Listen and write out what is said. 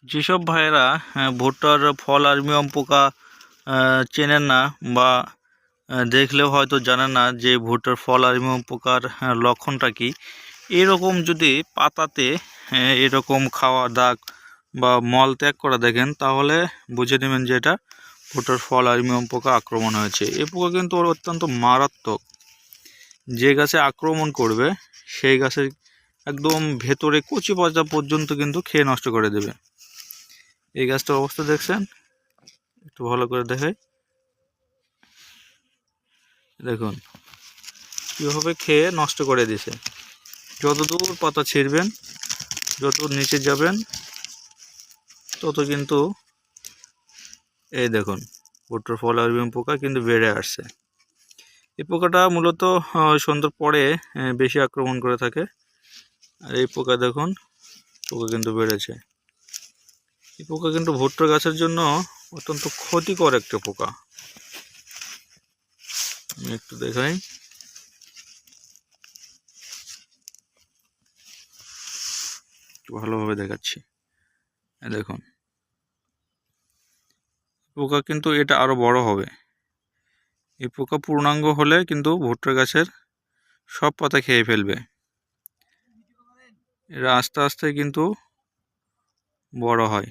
যেসব ভাইয়েরা ভুট্টার ফল আর্মিওয়াম পোকা চেনেন না বা দেখলেও হয়তো জানেন না যে ভুট্টার ফল আর্মিওয়াম পোকার লক্ষণটা কি, এরকম যদি পাতাতে এরকম খাওয়া দাগ বা মল ত্যাগ করা দেখেন তাহলে বুঝে নেবেন যে এটা ভুট্টার ফল আর্মিওয়াম পোকা আক্রমণ হয়েছে। এই পোকা কিন্তু অত্যন্ত মারাত্মক। যে গাছে আক্রমণ করবে সেই গাছের একদম ভেতরে কচি পাতা পর্যন্ত কিন্তু খেয়ে নষ্ট করে দেবে। এই গাছটার অবস্থা দেখছেন, একটু ভালো করে দেখাই, দেখুন কীভাবে খেয়ে নষ্ট করে দিছে। যতদূর পাতা ছিঁড়বেন, যত নিচে যাবেন তত কিন্তু এই দেখুন ভুট্টার ফল আর্মিওয়াম পোকা কিন্তু বেড়ে আসছে। এই পোকাটা মূলত সন্ধ্যার পরে বেশি আক্রমণ করে থাকে। আর এই পোকা দেখুন, পোকা কিন্তু বেড়েছে। এই পোকা কিন্তু ভুট্টা গাছের জন্য অত্যন্ত ক্ষতিকর একটা পোকা। আমি একটু দেখাই, ভালোভাবে দেখাচ্ছি। দেখুন পোকা কিন্তু এটা আরো বড় হবে। এই পোকা পূর্ণাঙ্গ হলে কিন্তু ভুট্টা গাছের সব পাতা খেয়ে ফেলবে। এরা আস্তে আস্তে কিন্তু বড় হয়।